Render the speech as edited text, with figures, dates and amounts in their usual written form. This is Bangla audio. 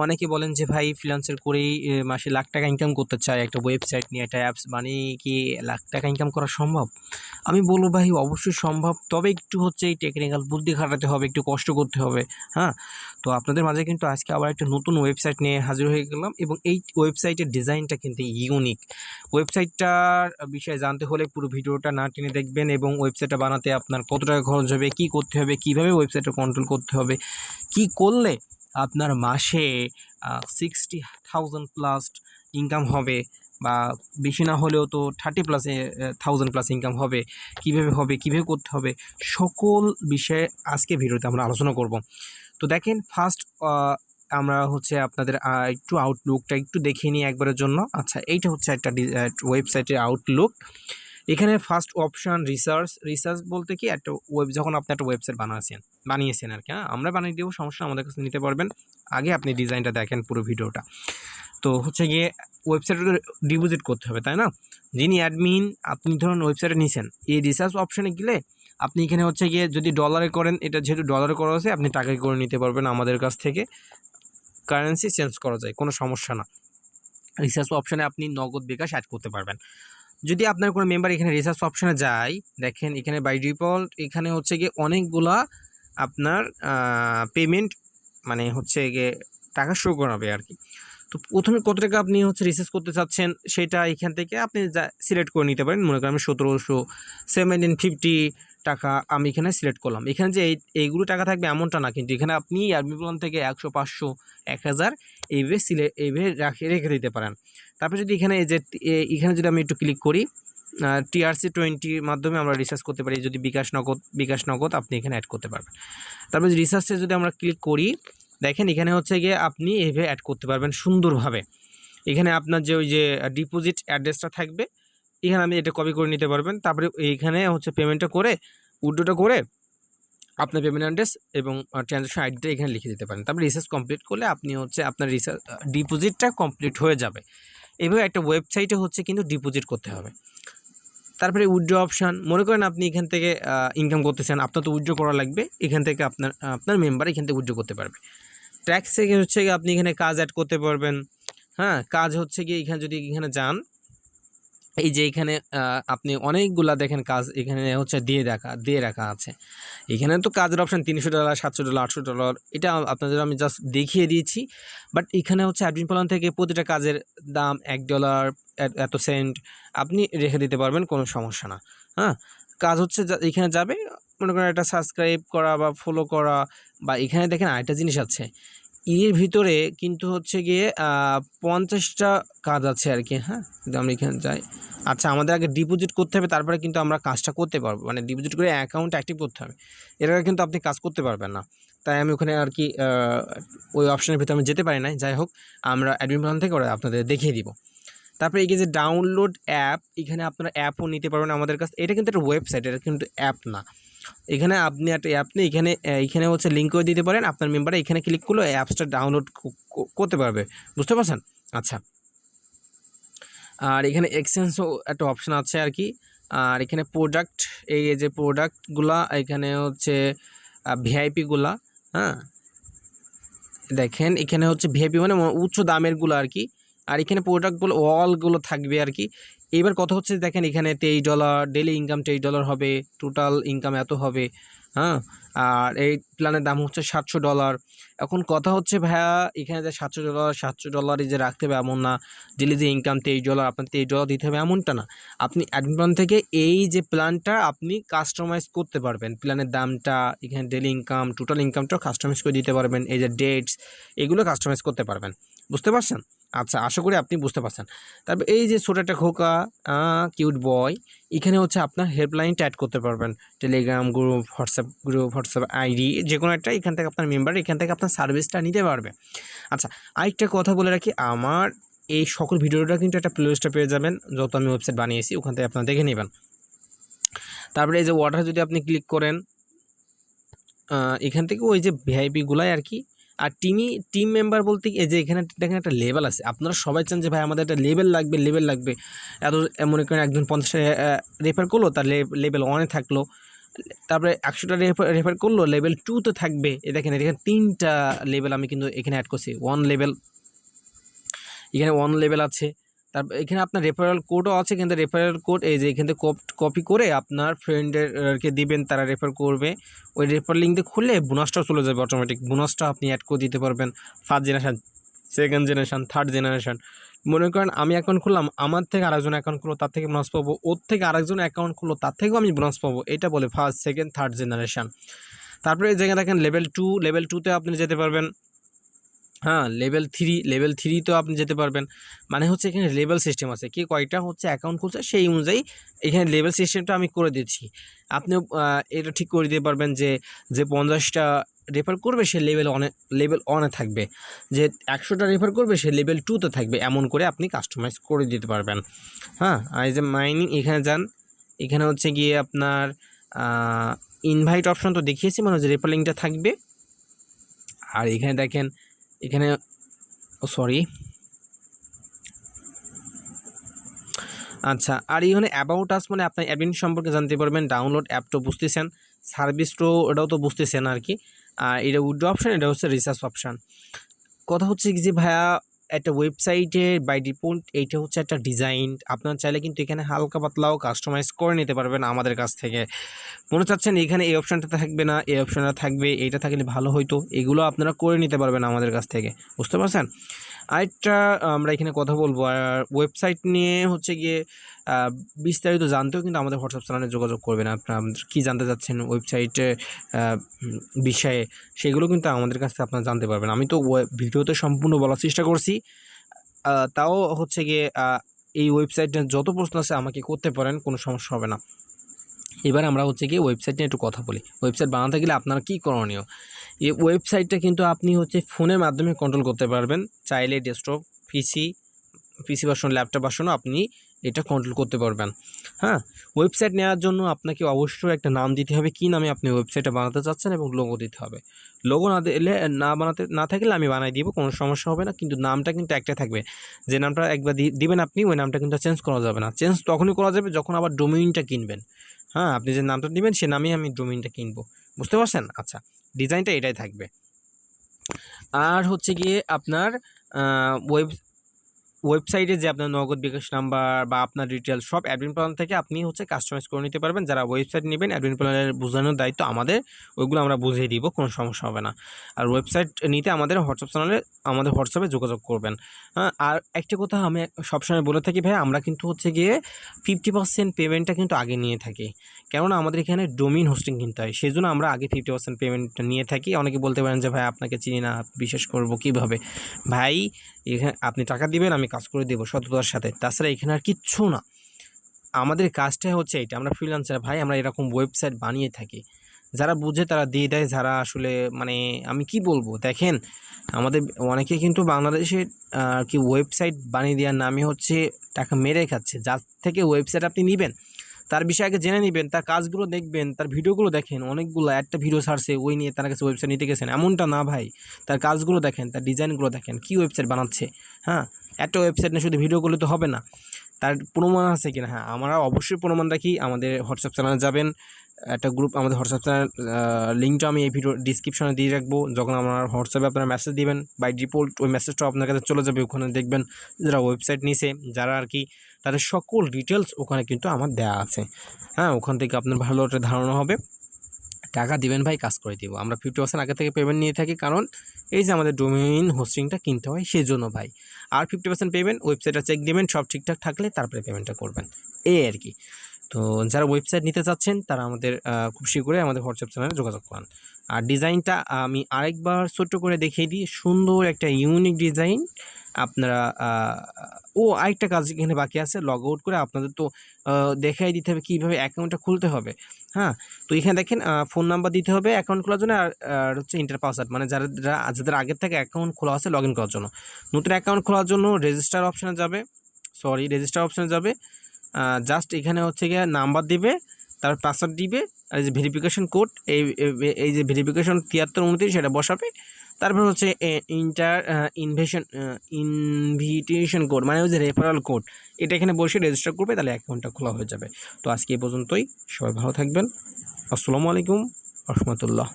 অনেকে বলেন যে ভাই ফ্রিল্যান্সার করেই মাসে লাখ টাকা ইনকাম করতে চায়, একটা ওয়েবসাইট নিয়ে একটা অ্যাপস বানিয়ে কি লাখ টাকা ইনকাম করা সম্ভব? আমি বলবো ভাই অবশ্যই সম্ভব, তবে একটু হচ্ছে এই টেকনিক্যাল বুদ্ধি খাটাতে হবে, একটু কষ্ট করতে হবে। হ্যাঁ, তো আপনাদের মাঝে কিন্তু আজকে আবার একটা নতুন ওয়েবসাইট নিয়ে হাজির হয়ে গেলাম, এবং এই ওয়েবসাইটের ডিজাইনটা কিন্তু ইউনিক। ওয়েবসাইটটার বিষয়ে জানতে হলে পুরো ভিডিওটা না টেনে দেখবেন, এবং ওয়েবসাইটটা বানাতে আপনার কত টাকা খরচ হবে, কী করতে হবে, কীভাবে ওয়েবসাইটটা কন্ট্রোল করতে হবে, কী করলে আপনার মাসে 60,000 প্লাস ইনকাম হবে, বা বেশি না হলেও তো 30,000 প্লাস ইনকাম হবে, কীভাবে করতে হবে, সকল বিষয়ে আজকে ভিডিওতে আমরা আলোচনা করব। তো দেখেন, ফার্স্ট আমরা হচ্ছে আপনাদের একটু আউটলুকটা একটু দেখিয়ে নিই একবারের জন্য। আচ্ছা, এইটা হচ্ছে একটা ওয়েবসাইটের আউটলুক। এখানে ফার্স্ট অপশান রিসার্চ বলতে কি, একটা যখন আপনি একটা ওয়েবসাইট বানিয়েছেন আর কি, হ্যাঁ, আমরা বানিয়ে দেবো, সমস্যা আমাদের কাছে নিতে পারবেন। আগে আপনি ডিজাইনটা দেখেন পুরো ভিডিওটা। তো হচ্ছে গিয়ে ওয়েবসাইটে ডিপোজিট করতে হবে, তাই না? যিনি অ্যাডমিন, আপনি ধরুন ওয়েবসাইটে নিছেন, এই রিসার্চ অপশানে গেলে আপনি এখানে হচ্ছে গিয়ে যদি ডলারে করেন, এটা যেহেতু ডলারে করা আছে, আপনি টাকায় করে নিতে পারবেন আমাদের কাছ থেকে। কারেন্সি চেঞ্জ করা যায়, কোনো সমস্যা না। রিসার্চ অপশানে আপনি নগদ বিকাশ অ্যাড করতে পারবেন। যদি আপনার কোনো মেম্বার এখানে রিসার্চ অপশানে যায়, দেখেন এখানে বাই ডিফল্ট এখানে হচ্ছে গিয়ে অনেকগুলা আপনার পেমেন্ট মানে হচ্ছে গিয়ে টাকা শো করাবে আর কি। তো প্রথমে কত টাকা আপনি হচ্ছে রিসার্চ করতে চাচ্ছেন সেটা এখান থেকে আপনি সিলেক্ট করে নিতে পারেন। মনে করেন আমি 1750 টাকা আমি এখানে সিলেক্ট করলাম। এখানে যে এইগুলো টাকা থাকবে এমনটা না, কিন্তু এখানে আপনি অ্যাডমিন প্ল্যান থেকে 100, 500, 1000 এইভাবে রেখে দিতে পারেন। তারপরে যদি এখানে এখানে যদি আমি একটু ক্লিক করি, TRC20 মাধ্যমে আমরা রিসার্চ করতে পারি। যদি বিকাশ নগদ আপনি এখানে অ্যাড করতে পারবেন। তারপরে রিসার্চে যদি আমরা ক্লিক করি, দেখেন এখানে হচ্ছে গিয়ে আপনি এইভাবে অ্যাড করতে পারবেন সুন্দরভাবে। এখানে আপনার যে ওই যে ডিপোজিট অ্যাড্রেসটা থাকবে, এখানে আপনি এটা কপি করে নিতে পারবেন। তারপরে এইখানে হচ্ছে পেমেন্টটা করে উইথড্রটা করে আপনার পেমেন্ট অ্যাড্রেস এবং ট্রানজ্যাকশন আইডিটা এখানে লিখে দিতে পারেন। তারপরে রিসার্চ কমপ্লিট করলে আপনি হচ্ছে আপনার ডিপোজিটটা কমপ্লিট হয়ে যাবে। এভাবে একটা ওয়েবসাইটে হচ্ছে কিন্তু ডিপোজিট করতে হবে। তারপরে উইথড্র অপশান, মনে করেন আপনি এখান থেকে ইনকাম করতেছেন, আপনার তো উইথড্র করা লাগবে, এখান থেকে আপনার মেম্বার এখান থেকে উইথড্র করতে পারবে। ট্যাক্স থেকে হচ্ছে গিয়ে আপনি এখানে কাজ অ্যাড করতে পারবেন। হ্যাঁ, কাজ হচ্ছে গিয়ে এখানে যদি এখানে যান, এই যে এখানে আপনি অনেকগুলা দেখেন কাজ এখানে হচ্ছে দিয়ে রাখা আছে। এখানে তো কাজের অপশান $300, $700, $800, এটা আপনাদের আমি জাস্ট দেখিয়ে দিয়েছি। বাট এখানে হচ্ছে অ্যাডমিন প্ল্যান থেকে প্রতিটা কাজের দাম $1, এত সেন্ট আপনি রেখে দিতে পারবেন, কোনো সমস্যা না। হ্যাঁ, কাজ হচ্ছে এখানে যাবে, মনে করেন একটা সাবস্ক্রাইব করা বা ফলো করা, বা এখানে দেখেন আরেকটা জিনিস আছে, এর ভিতরে কিন্তু হচ্ছে গিয়ে 50টা কাজ আছে আর কি। হ্যাঁ, যদি আমরা এখানে যাই, আচ্ছা আমাদের আগে ডিপোজিট করতে হবে, তারপরে কিন্তু আমরা কাজটা করতে পারবো, মানে ডিপোজিট করে অ্যাকাউন্ট অ্যাক্টিভ করতে হবে। এর আগে কিন্তু আপনি কাজ করতে পারবেন না। তাই আমি ওখানে আর কি ওই অপশানের ভিতরে আমি যেতে পারি না। যাই হোক, আমরা অ্যাডমিন প্ল্যান থেকে ওরা আপনাদের দেখিয়ে দিব। তারপরে এই যে ডাউনলোড অ্যাপ, এখানে আপনারা অ্যাপও নিতে পারবেন আমাদের কাছে। এটা কিন্তু একটা ওয়েবসাইট, এটা কিন্তু অ্যাপ না। এখানে আপনি একটা অ্যাপ নিয়ে এখানে হচ্ছে লিঙ্ক করে দিতে পারেন, আপনার মেম্বারে এখানে ক্লিক করলে অ্যাপসটা ডাউনলোড করতে পারবে। বুঝতে পারছেন? আচ্ছা, আর এখানে এক্সচেঞ্জও একটা অপশান আছে আর কি। আর এখানে প্রোডাক্ট, এই যে প্রোডাক্টগুলা এখানে হচ্ছে ভিআইপিগুলা। হ্যাঁ, দেখেন এখানে হচ্ছে ভিআইপি মানে উচ্চ দামেরগুলো আর কি। আর এখানে প্রোডাক্টগুলো অলগুলো থাকবে আর কি। এবার কথা হচ্ছে, দেখেন এখানে $23, ডেলি ইনকাম $23 হবে, টোটাল ইনকাম এত হবে। হ্যাঁ, আর এই প্ল্যানের দাম হচ্ছে $700। এখন কথা হচ্ছে ভাইয়া, এখানে যে $700 যে রাখতে হবে এমন না, ডেলি যে ইনকাম $23 আপনার $23 দিতে হবে এমনটা না। আপনি অ্যাডমিন প্ল্যান থেকে এই যে প্ল্যানটা আপনি কাস্টমাইজ করতে পারবেন, প্ল্যানের দামটা এখানে ডেলি ইনকাম টোটাল ইনকামটাও কাস্টমাইজ করে দিতে পারবেন, এই যে ডেটস এগুলো কাস্টমাইজ করতে পারবেন। বুঝতে পারছেন? আচ্ছা, আশা করি আপনি বুঝতে পারছেন। তারপর এই যে ছোটো একটা খোকা কিউট বয়, এখানে হচ্ছে আপনার হেল্পলাইনটা অ্যাড করতে পারবেন, টেলিগ্রাম গ্রুপ, হোয়াটসঅ্যাপ আইডি, যে কোনো একটা এখান থেকে আপনার মেম্বার এখান থেকে আপনার সার্ভিসটা নিতে পারবে। আচ্ছা, আরেকটা কথা বলে রাখি, আমার এই সকল ভিডিওটা কিন্তু একটা প্লেলিস্টে পেয়ে যাবেন, যত আমি ওয়েবসাইট বানিয়েছি ওখান থেকে আপনারা দেখে নেবেন। তারপরে এই যে ওয়াটার যদি আপনি ক্লিক করেন, এখান থেকে ওই যে ভিআইপিগুলাই আর কি। আর টিম মেম্বার বলতে এই যে এখানে দেখেন একটা লেভেল আছে, আপনারা সবাই চান যে ভাই আমাদের একটা লেভেল লাগবে। এত মনে করেন একজন 50 রেফার করলো, তার লেভেল 1-এ থাকলো, তারপরে 100টা রেফার করলো, লেভেল 2 থাকবে। দেখেন এখানে 3টা লেভেল আমি কিন্তু এখানে অ্যাড করছি। 1 লেভেল, এখানে 1 লেভেল আছে। তারপর এখানে আপনার রেফারেল কোডও আছে, কিন্তু রেফারেল কোড এই যে এখান থেকে কপি করে আপনার ফ্রেন্ডেরকে দিবেন, তারা রেফার করবে। ওই রেফার লিঙ্ক দিয়ে খুললে বোনাসটাও চলে যাবে অটোমেটিক। বোনাসটা আপনি অ্যাড করে দিতে পারবেন first generation, second generation, third generation. মনে করেন আমি অ্যাকাউন্ট খুললাম, আমার থেকে আরেকজন অ্যাকাউন্ট খুললো, তার থেকে বোনাস পাবো। ওর থেকে আরেকজন অ্যাকাউন্ট খুললো, তার থেকেও আমি বোনাস পাবো। এটা বলে ফার্স্ট, সেকেন্ড, থার্ড জেনারেশান। তারপরে এই জায়গায় দেখেন লেভেল 2, লেভেল 2তে আপনি যেতে পারবেন। হ্যাঁ, লেভেল 3তেও আপনি যেতে পারবেন। মানে হচ্ছে এখানে লেভেল সিস্টেম আছে, কে কয়টা হচ্ছে অ্যাকাউন্ট খুলছে সেই অনুযায়ী এখানে লেভেল সিস্টেমটা আমি করে দিচ্ছি। আপনিও এটা ঠিক করে দিতে পারবেন যে 50টা রেফার করবে সে লেভেল 1-এ থাকবে, যে 100টা রেফার করবে সে লেভেল 2-তে থাকবে। এমন করে আপনি কাস্টমাইজ করে দিতে পারবেন। হ্যাঁ, আর এই যে মাইনিং এখানে যান, এখানে হচ্ছে গিয়ে আপনার ইনভাইট অপশন তো দেখিয়েছি, মানে হচ্ছে রেফার লিঙ্কটা থাকবে। আর এখানে দেখেন, এখানে সরি, আচ্ছা। আর এখানে অ্যাবাউট আস মানে আপনার অ্যাডমিন সম্পর্কে জানতে পারবেন। ডাউনলোড অ্যাপ তো বুঝতেছেন, সার্ভিস তো এটাও তো বুঝতেছেন আর কি। আর এটা উইথড্র অপশান, এটা হচ্ছে রিসার্চ অপশান। কথা হচ্ছে কি যে ভাইয়া, একটা ওয়েবসাইটে বাই ডিফল্ট এইটা হচ্ছে একটা ডিজাইন। আপনার চাইলে কিন্তু এখানে হালকা পাতলাও কাস্টমাইজ করে নিতে পারবেন আমাদের কাছ থেকে। মনে চাচ্ছেন এখানে এই অপশানটা থাকবে না, এই অপশানটা থাকবে, এইটা থাকলে ভালো হইতো, এগুলো আপনারা করে নিতে পারবেন আমাদের কাছ থেকে, বুঝতে পারছেন? আরেকটা আমরা এখানে কথা বলবো, আর ওয়েবসাইট নিয়ে হচ্ছে গিয়ে বিস্তারিত জানতেও কিন্তু আমাদের হোয়াটসঅ্যাপ চ্যানেলে যোগাযোগ করবেন। আপনারা কী জানতে চাচ্ছেন ওয়েবসাইটে বিষয়ে, সেগুলো কিন্তু আমাদের কাছ থেকে আপনারা জানতে পারবেন। আমি তো ভিডিওতে সম্পূর্ণ বলার চেষ্টা করছি, তাও হচ্ছে গিয়ে এই ওয়েবসাইটে যত প্রশ্ন আছে আমাকে করতে পারেন, কোনো সমস্যা হবে না। এবার আমরা হচ্ছে গিয়ে ওয়েবসাইট নিয়ে একটু কথা বলি। ওয়েবসাইট বানাতে গেলে আপনার কী করণীয়? এই ওয়েবসাইটটা কিন্তু আপনি হচ্ছে ফোনের মাধ্যমে কন্ট্রোল করতে পারবেন। চাইলে ডেস্কটপ, পিসি ভার্সন, ল্যাপটপ ভার্সনও আপনি এটা কন্ট্রোল করতে পারবেন। হ্যাঁ, ওয়েবসাইট নেওয়ার জন্য আপনাকে অবশ্যই একটা নাম দিতে হবে, কী নামে আপনি ওয়েবসাইটটা বানাতে চাচ্ছেন, এবং লোগো দিতে হবে। লোগো না দিলে, না থাকলে আমি বানাই দিব, কোনো সমস্যা হবে না। কিন্তু নামটা কিন্তু একটাই থাকবে। যে নামটা একবার দিবেন আপনি, ওই নামটা কিন্তু চেঞ্জ করা যাবে না। চেঞ্জ তখনই করা যাবে যখন আবার ডোমেইনটা কিনবেন। হ্যাঁ, আপনি যে নামটা দিবেন সে নামেই আমি ডোমেইনটা কিনবো, বুঝতে পারছেন? আচ্ছা, ডিজাইনটা এটাই থাকবে। আর হচ্ছে গিয়ে আপনার ওয়েবসাইটে যে আপনার নগদ বিকাশ নাম্বার বা আপনার ডিটেলস সব অ্যাডমিন প্ল্যান থেকে আপনি হচ্ছে কাস্টমাইজ করে নিতে পারবেন। যারা ওয়েবসাইট নেবেন, অ্যাডমিন প্ল্যানের বোঝানোর দায়িত্ব আমাদের, ওইগুলো আমরা বুঝিয়ে দিব, কোনো সমস্যা হবে না। আর ওয়েবসাইট নিতে আমাদের হোয়াটসঅ্যাপে যোগাযোগ করবেন। হ্যাঁ, আর একটা কথা আমি সবসময় বলে থাকি ভাই, আমরা কিন্তু হচ্ছে গিয়ে 50% পেমেন্টটা কিন্তু আগে নিয়ে থাকি, কেননা আমাদের এখানে ডোমেইন হোস্টিং কিনতে হয়, সেই জন্য আমরা আগে 50% পেমেন্টটা নিয়ে থাকি। অনেকে বলতে পারেন যে ভাই আপনাকে চিনি না, বিশ্বাস করবো কীভাবে? ভাই, এখানে আপনি টাকা দিবেন, আমি কাজ করে দেবো সততার সাথে। তাছাড়া এখানে আর কিচ্ছু না। আমাদের কাজটাই হচ্ছে এইটা, আমরা ফ্রিল্যান্সার ভাই, আমরা এরকম ওয়েবসাইট বানিয়ে থাকি। যারা বুঝে তারা দিয়ে দেয়, যারা আসলে মানে আমি কি বলবো, দেখেন আমাদের অনেকে কিন্তু বাংলাদেশে কি ওয়েবসাইট বানিয়ে দেওয়ার নামে হচ্ছে টাকা মেরে খাচ্ছে। যার থেকে ওয়েবসাইট আপনি নেবেন তার বিষয়ে আগে জেনে নেবেন, তার কাজগুলো দেখবেন, তার ভিডিওগুলো দেখেন। অনেকগুলো একটা ভিডিও ছাড়ছে, ওই নিয়ে তার কাছে ওয়েবসাইট নিতে গেছেন, এমনটা না ভাই। তার কাজগুলো দেখেন, তার ডিজাইনগুলো দেখেন, কী ওয়েবসাইট বানাচ্ছে। হ্যাঁ, একটা ওয়েবসাইট নিয়ে শুধু ভিডিওগুলো তো হবে না, তার প্রমাণ আছে কিনা। হ্যাঁ, আমরা অবশ্যই প্রমাণ রাখি। আমাদের হোয়াটসঅ্যাপ চ্যানেলে যাবেন, একটা গ্রুপ, আমাদের হোয়াটসঅ্যাপ চ্যানেল লিঙ্কটা আমি এই ভিডিও ডিসক্রিপশনে দিয়ে রাখবো। যখন আপনার হোয়াটসঅ্যাপে আপনারা মেসেজ দিবেন, বাই ডিফল্ট ওই মেসেজটা আপনার কাছে চলে যাবে। ওখানে দেখবেন যারা ওয়েবসাইট নিছে, যারা আর কি, তাদের সকল ডিটেলস ওখানে কিন্তু আমার দেওয়া আছে। হ্যাঁ, ওখান থেকে আপনার ভালো একটা ধারণা হবে। টাকা দিবেন ভাই, কাজ করে দিব। আমরা 50% আগে থেকে পেমেন্ট নিয়ে থাকি, কারণ এই যে আমাদের ডোমেইন হোস্টিংটা কিনতে হয় সেই জন্য ভাই। আর 50% পেমেন্ট, ওয়েবসাইটটা চেক দেবেন, সব ঠিকঠাক থাকলে তারপরে পেমেন্টটা করবেন, এই আর কি। তো যারা ওয়েবসাইট নিতে চাচ্ছেন তারা আমাদের খুব শীঘ্রই আমাদের হোয়াটসঅ্যাপ চ্যানেলে যোগাযোগ করেন। আর ডিজাইনটা আমি আরেকবার ছোট্ট করে দেখিয়ে দিই, সুন্দর একটা ইউনিক ডিজাইন। আপনারা আরেকটা কাজ এখানে বাকি আছে, লগ আউট করে আপনাদের তো দেখাই দিতে হবে কীভাবে অ্যাকাউন্টটা খুলতে হবে। হ্যাঁ, তো এখানে দেখেন ফোন নাম্বার দিতে হবে অ্যাকাউন্ট খোলার জন্য, আর হচ্ছে ইন্টার পাসওয়ার্ড, মানে যাদের আগের থেকে অ্যাকাউন্ট খোলা আছে লগ ইন করার জন্য। নতুন অ্যাকাউন্ট খোলার জন্য রেজিস্টার অপশানে যাবে, জাস্ট এখানে হচ্ছে গিয়ে নাম্বার দিবে, তারপর পাসওয়ার্ড দিবে, আর এই যে ভেরিফিকেশন কোড, এই যে ভেরিফিকেশন 7329 সেটা বসাবে। তারপর হচ্ছে ইনভিটেশন কোড, মানে ওই যে রেফারাল কোড, এটা এখানে বসে রেজিস্টার করবে, তাহলে অ্যাকাউন্টটা খোলা হয়ে যাবে। তো আজকে এই পর্যন্তই, সবাই ভালো থাকবেন। আসসালামু আলাইকুম রহমতুল্লাহ।